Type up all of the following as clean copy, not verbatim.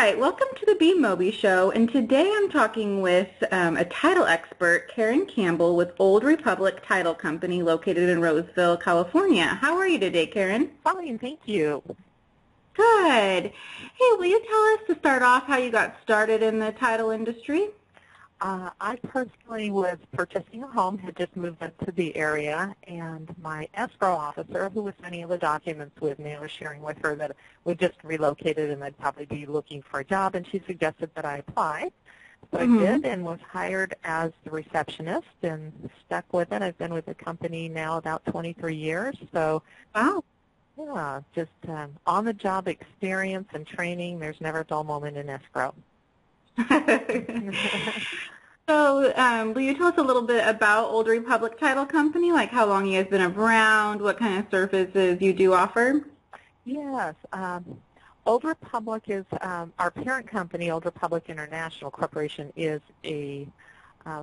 right, welcome to the B Moby Show, and today I'm talking with a title expert, Karen Campbell with Old Republic Title Company located in Roseville, California. How are you today, Karen? Fine, thank you. Good. Hey, will you tell us to start off how you got started in the title industry? I personally was purchasing a home, had just moved into the area, and my escrow officer, who was sending the documents with me, I was sharing with her that we just relocated and I'd probably be looking for a job, and she suggested that I apply. So I did and was hired as the receptionist and stuck with it. I've been with the company now about 23 years. So, Wow. yeah, just on-the-job experience and training. There's never a dull moment in escrow. So, will you tell us a little bit about Old Republic Title Company, like how long you guys been around, what kind of services you do offer? Yes. Old Republic is our parent company. Old Republic International Corporation is a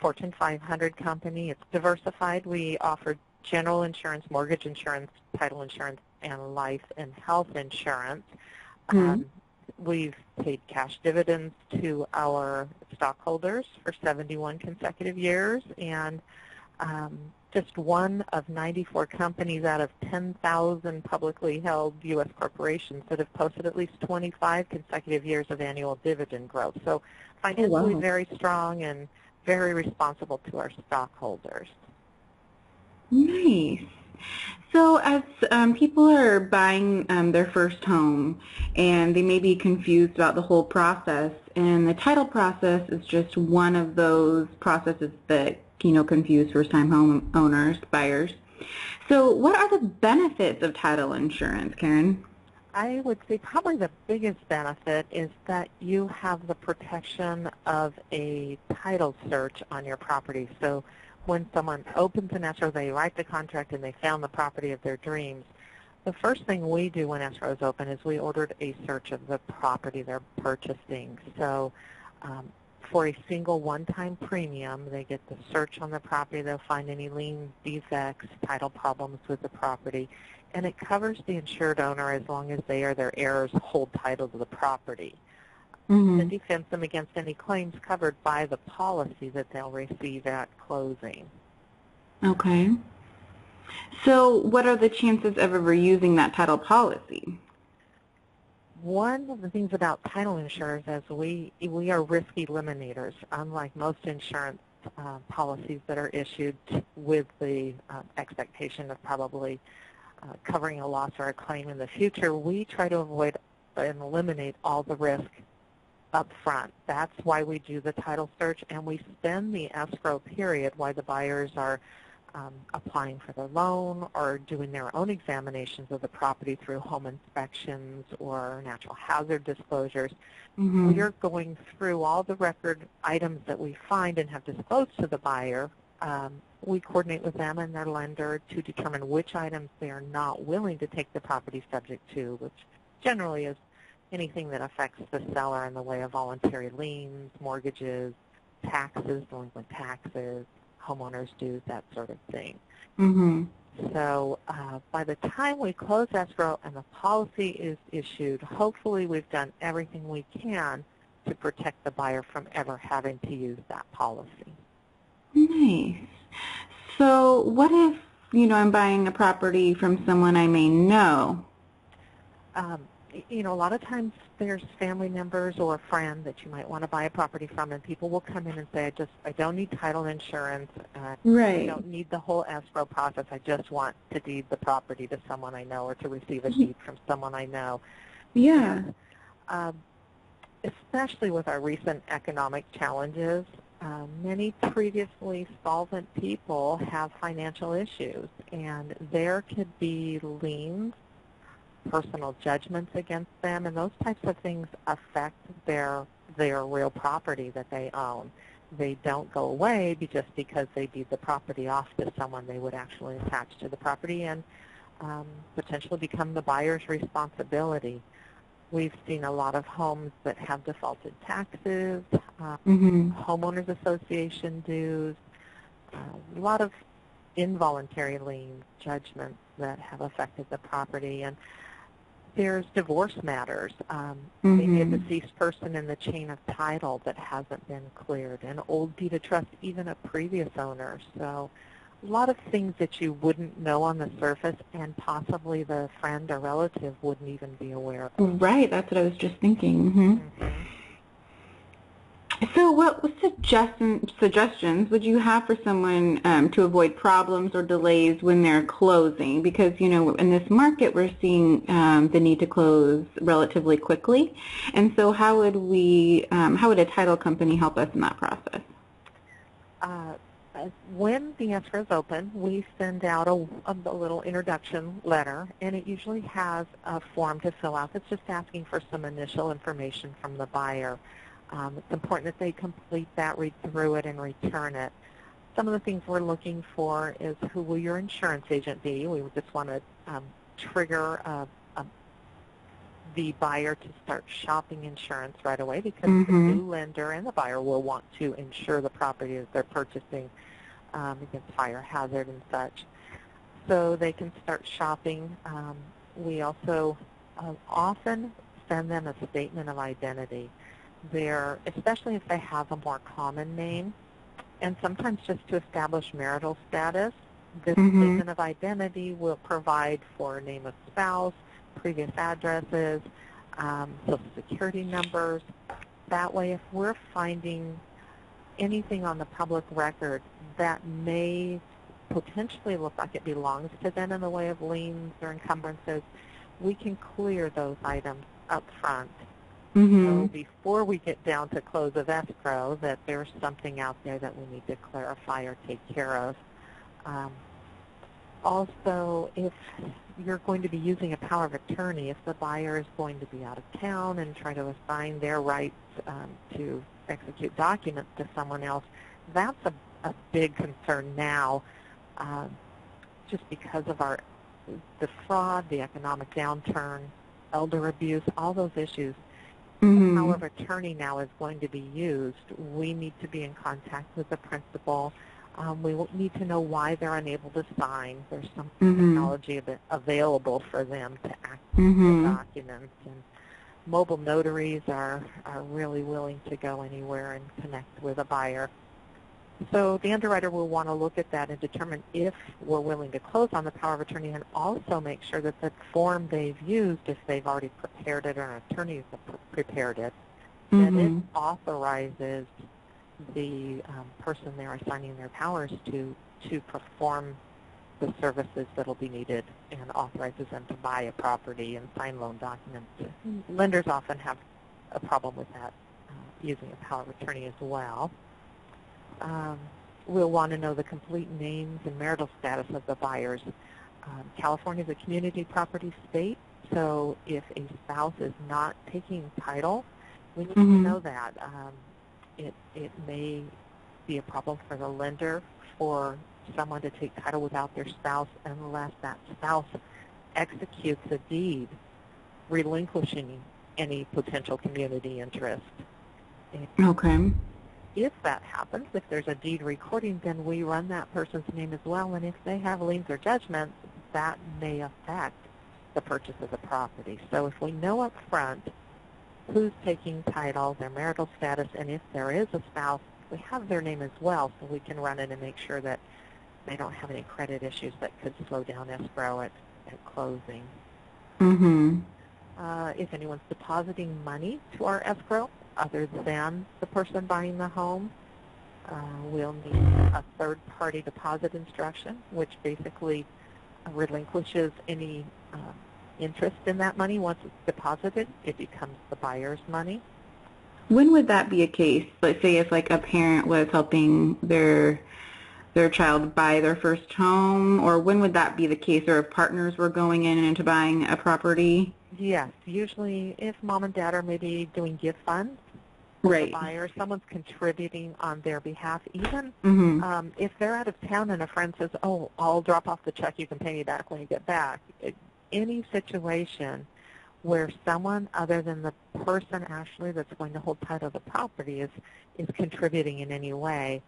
Fortune 500 company. It's diversified. We offer general insurance, mortgage insurance, title insurance, and life and health insurance. We've paid cash dividends to our stockholders for 71 consecutive years, and just one of 94 companies out of 10,000 publicly held U.S. corporations that have posted at least 25 consecutive years of annual dividend growth. So financially very strong and very responsible to our stockholders. Nice. So as people are buying their first home and they may be confused about the whole process, and the title process is just one of those processes that, confuse first-time home owners, buyers. So what are the benefits of title insurance, Karen? I would say probably the biggest benefit is that you have the protection of a title search on your property. So when someone opens an escrow, they write the contract and they found the property of their dreams, the first thing we do when escrow is open is we ordered a search of the property they're purchasing. So for a single one-time premium, they get the search on the property. They'll find any liens, defects, title problems with the property, and it covers the insured owner as long as they or their heirs hold title to the property. And defends them against any claims covered by the policy that they'll receive at closing. Okay. So what are the chances of ever using that title policy? One of the things about title insurers is we are risk eliminators, unlike most insurance policies that are issued with the expectation of probably covering a loss or a claim in the future. We try to avoid and eliminate all the risk up front. That's why we do the title search, and we spend the escrow period while the buyers are applying for their loan or doing their own examinations of the property through home inspections or natural hazard disclosures. We are going through all the record items that we find and have disclosed to the buyer. We coordinate with them and their lender to determine which items they are not willing to take the property subject to, which generally is anything that affects the seller in the way of voluntary liens, mortgages, taxes, delinquent taxes, homeowners' dues, that sort of thing. So by the time we close escrow and the policy is issued, hopefully we've done everything we can to protect the buyer from ever having to use that policy. Nice. So what if, I'm buying a property from someone I may know? A lot of times there's family members or a friend that you might want to buy a property from, and people will come in and say, I don't need title insurance. I don't need the whole escrow process. I just want to deed the property to someone I know or to receive a deed from someone I know. Yeah. And, especially with our recent economic challenges, many previously solvent people have financial issues, and there could be liens, personal judgments against them, and those types of things affect their real property that they own. They don't go away just because they deed the property off to someone they would actually attach to the property and potentially become the buyer's responsibility. We've seen a lot of homes that have defaulted taxes, homeowners association dues, a lot of involuntary liens, judgments that have affected the property. And There's divorce matters, maybe a deceased person in the chain of title that hasn't been cleared, an old deed of trust, even a previous owner. So a lot of things that you wouldn't know on the surface and possibly the friend or relative wouldn't even be aware of. Right, that's what I was just thinking. Mm-hmm. So what suggestions would you have for someone to avoid problems or delays when they're closing? Because, you know, in this market we're seeing the need to close relatively quickly. And so how would a title company help us in that process? When the escrow is open, we send out a little introduction letter, and it usually has a form to fill out that's just asking for some initial information from the buyer. It's important that they complete that, read through it, and return it. Some of the things we're looking for is who will your insurance agent be. We just want to trigger the buyer to start shopping insurance right away, because the new lender and the buyer will want to insure the property that they're purchasing against fire hazard and such. So they can start shopping. We also often send them a statement of identity. Especially if they have a more common name, and sometimes just to establish marital status, this statement of identity will provide for name of spouse, previous addresses, social security numbers. That way, if we're finding anything on the public record that may potentially look like it belongs to them in the way of liens or encumbrances, we can clear those items up front. So before we get down to close of escrow, that there's something out there that we need to clarify or take care of. Also, if you're going to be using a power of attorney, if the buyer is going to be out of town and try to assign their rights to execute documents to someone else, that's a big concern now, just because of the fraud, the economic downturn, elder abuse, all those issues. The power of attorney now is going to be used. We need to be in contact with the principal. We need to know why they're unable to sign. There's some technology available for them to access the documents. And mobile notaries are really willing to go anywhere and connect with a buyer. So the underwriter will want to look at that and determine if we're willing to close on the power of attorney, and also make sure that the form they've used, if they've already prepared it or an attorney has prepared it, that it authorizes the person they're assigning their powers to perform the services that will be needed, and authorizes them to buy a property and sign loan documents. Lenders often have a problem with that, using a power of attorney as well. We'll want to know the complete names and marital status of the buyers. California is a community property state, so if a spouse is not taking title, we need to know that. It may be a problem for the lender for someone to take title without their spouse, unless that spouse executes a deed relinquishing any potential community interest. Okay. If that happens, if there's a deed recording, then we run that person's name as well, and if they have liens or judgments, that may affect the purchase of the property. So if we know up front who's taking title, their marital status, and if there is a spouse, we have their name as well, so we can run it and make sure that they don't have any credit issues that could slow down escrow at closing. If anyone's depositing money to our escrow other than the person buying the home, we'll need a third-party deposit instruction, which basically relinquishes any interest in that money. Once it's deposited, it becomes the buyer's money. When would that be a case? Let's say if like a parent was helping their child buy their first home, or when would that be the case, or if partners were going in into buying a property? Yes, usually if mom and dad are maybe doing gift funds, right, the buyer, someone's contributing on their behalf. Even if they're out of town and a friend says, oh, I'll drop off the check, you can pay me back when you get back. Any situation where someone other than the person actually that's going to hold title of the property is contributing in any way,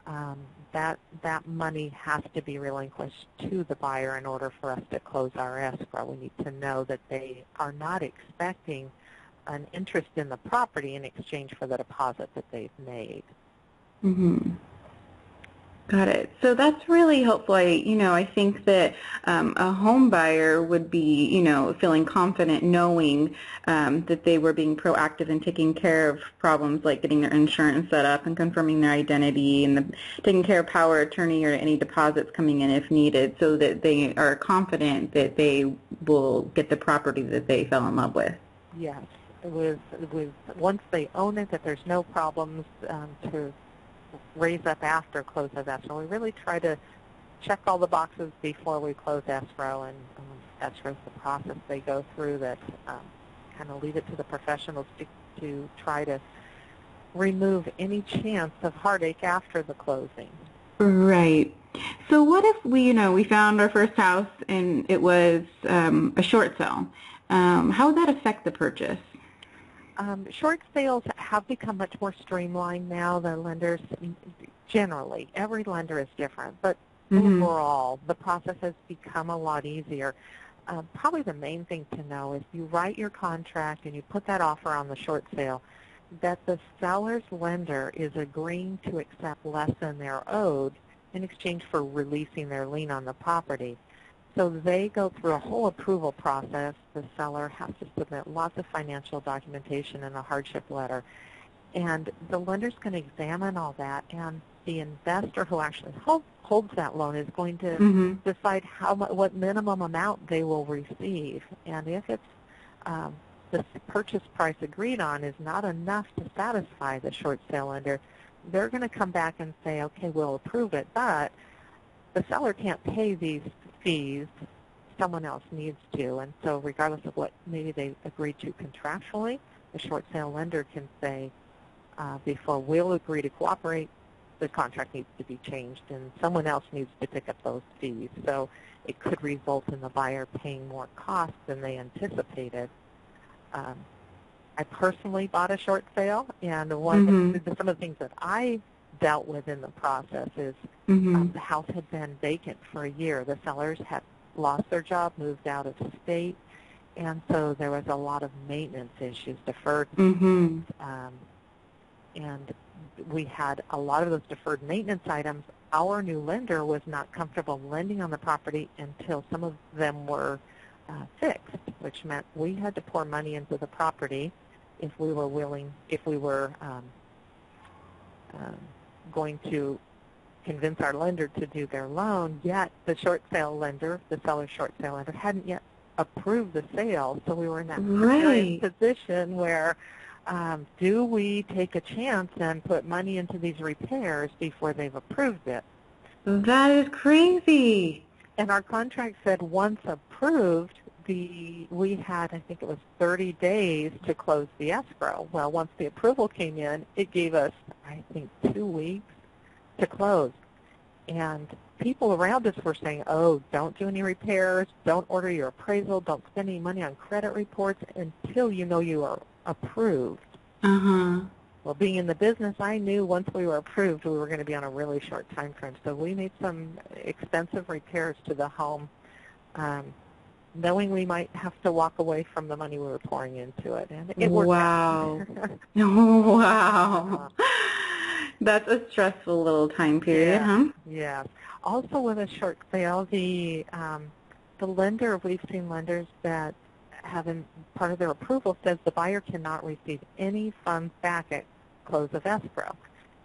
that money has to be relinquished to the buyer in order for us to close our escrow. We need to know that they are not expecting an interest in the property in exchange for the deposit that they've made. Mm-hmm. Got it. So that's really helpful. I think that a home buyer would be, feeling confident knowing that they were being proactive in taking care of problems like getting their insurance set up and confirming their identity and taking care of power of attorney or any deposits coming in if needed, so that they are confident that they will get the property that they fell in love with. Yes. With once they own it, that there's no problems to raise up after close of escrow. We really try to check all the boxes before we close escrow, and escrow is the process they go through that kind of leave it to the professionals to try to remove any chance of heartache after the closing. Right. So what if we found our first house and it was a short sale? How would that affect the purchase? Short sales have become much more streamlined now. The lenders, generally, every lender is different, but overall, the process has become a lot easier. Probably the main thing to know is you write your contract and you put that offer on the short sale, that the seller's lender is agreeing to accept less than they're owed in exchange for releasing their lien on the property. So they go through a whole approval process. The seller has to submit lots of financial documentation and a hardship letter. And the lender's going to examine all that, and the investor who actually holds that loan is going to decide what minimum amount they will receive. And if it's the purchase price agreed on is not enough to satisfy the short sale lender, they're going to come back and say, okay, we'll approve it, but the seller can't pay these fees, someone else needs to. And so regardless of what maybe they agreed to contractually, the short sale lender can say, before we'll agree to cooperate, the contract needs to be changed and someone else needs to pick up those fees. So it could result in the buyer paying more costs than they anticipated. I personally bought a short sale, and some of the things that I dealt with in the process is the house had been vacant for a year. The sellers had lost their job, moved out of state, and so there was a lot of maintenance issues, deferred maintenance, and we had a lot of those deferred maintenance items. Our new lender was not comfortable lending on the property until some of them were fixed, which meant we had to pour money into the property if we were going to convince our lender to do their loan, yet the short sale lender, the seller's short sale lender, hadn't yet approved the sale. So we were in that position where do we take a chance and put money into these repairs before they've approved it? That is crazy. And our contract said once approved, we had, I think it was 30 days to close the escrow. Well, once the approval came in, it gave us, I think, 2 weeks to close. And people around us were saying, oh, don't do any repairs, don't order your appraisal, don't spend any money on credit reports until you know you are approved. Well, being in the business, I knew once we were approved, we were going to be on a really short time frame. So we made some expensive repairs to the home, knowing we might have to walk away from the money we were pouring into it. And it worked out. Wow. That's a stressful little time period, huh? Yes. Also with a short sale, the lender, we've seen lenders that have in part of their approval says the buyer cannot receive any funds back at close of escrow,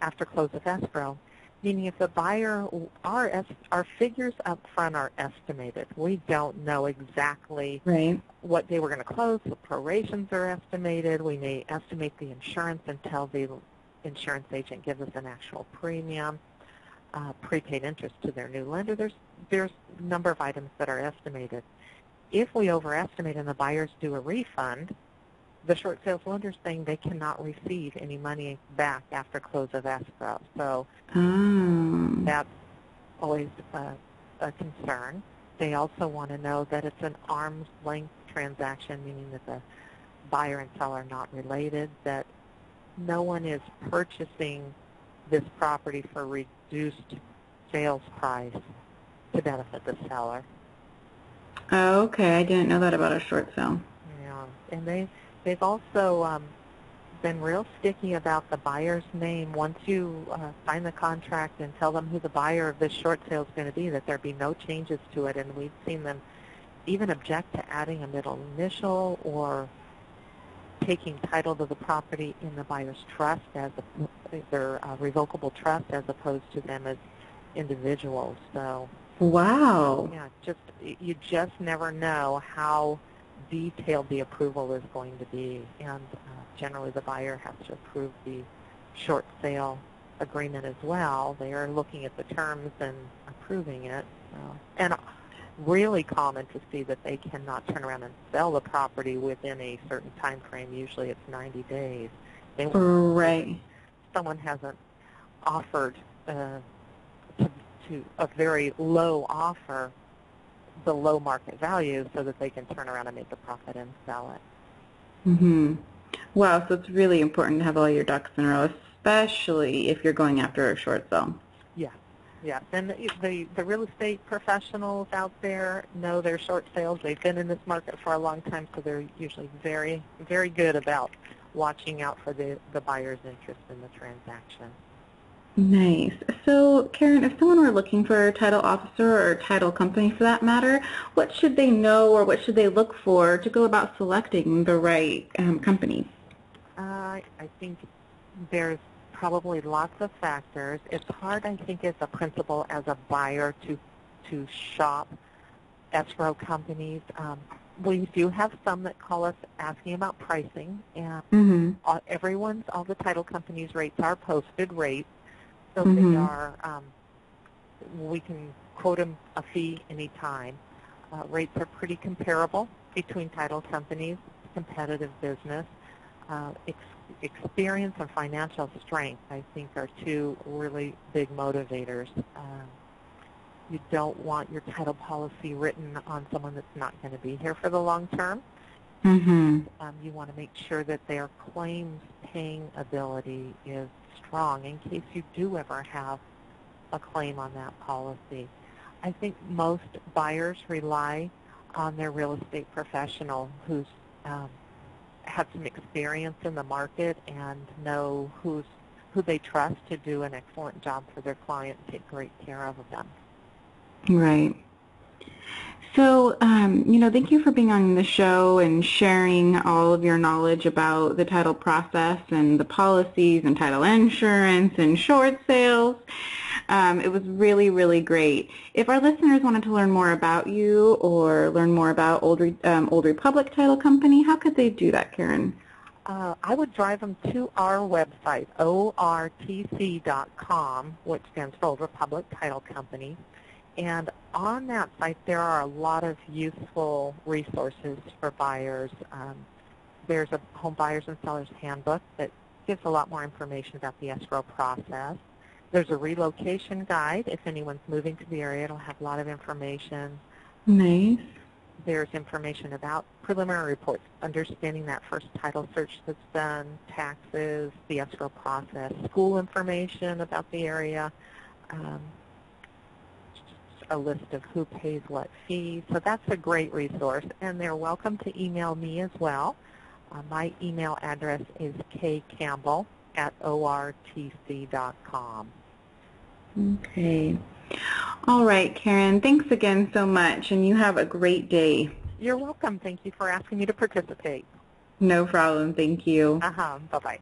after close of escrow, meaning if the buyer, our figures up front are estimated. We don't know exactly what day we're going to close. The prorations are estimated. We may estimate the insurance until the insurance agent gives us an actual premium, prepaid interest to their new lender. There's a number of items that are estimated. If we overestimate and the buyers do a refund, the short sales lender is saying they cannot receive any money back after close of escrow. So that's always a concern. They also want to know that it's an arm's length transaction, meaning that the buyer and seller are not related, that no one is purchasing this property for reduced sales price to benefit the seller. Oh, okay. I didn't know that about a short sale. Yeah, and they've also been real sticky about the buyer's name. Once you sign the contract and tell them who the buyer of this short sale is going to be, that there be no changes to it. And we've seen them even object to adding a middle initial or taking title to the property in the buyer's trust as their revocable trust, as opposed to them as individuals. So, wow. yeah, you just never know how detailed the approval is going to be, and generally the buyer has to approve the short sale agreement as well. They are looking at the terms and approving it. And really common to see that they cannot turn around and sell the property within a certain time frame. Usually it's 90 days. Right. Someone hasn't offered to a very low offer, the low market value, so that they can turn around and make a profit and sell it. Mm-hmm. Wow, so it's really important to have all your ducks in a row, especially if you're going after a short sale. Yeah. Yes, and the real estate professionals out there know their short sales. They've been in this market for a long time, so they're usually very, very good about watching out for the buyer's interest in the transaction. Nice. So, Karen, if someone were looking for a title officer or a title company for that matter, what should they know or what should they look for to go about selecting the right company? I think there's probably lots of factors. It's hard, I think, as a principal, as a buyer, to shop escrow companies. We do have some that call us asking about pricing, and all the title companies' rates are posted rates, so they are. We can quote them a fee anytime. Rates are pretty comparable between title companies. Competitive business. Experience and financial strength, I think, are two really big motivators. You don't want your title policy written on someone that's not going to be here for the long term. You want to make sure that their claims paying ability is strong in case you do ever have a claim on that policy. I think most buyers rely on their real estate professional who's have some experience in the market and know who they trust to do an excellent job for their client and take great care of them. Right. So, thank you for being on the show and sharing all of your knowledge about the title process and the policies and title insurance and short sales. It was really, really great. If our listeners wanted to learn more about you or learn more about Old Republic Title Company, how could they do that, Karen? I would drive them to our website, ortc.com, which stands for Old Republic Title Company. And on that site, there are a lot of useful resources for buyers. There's a Home Buyers and Sellers Handbook that gives a lot more information about the escrow process. There's a relocation guide. If anyone's moving to the area, it'll have a lot of information. Nice. There's information about preliminary reports, understanding that first title search that's done, taxes, the escrow process, school information about the area, a list of who pays what fees. So that's a great resource, and they're welcome to email me as well. My email address is kcampbell@ortc.com. Okay. All right, Karen, thanks again so much, and you have a great day. You're welcome. Thank you for asking me to participate. No problem. Thank you. Bye-bye.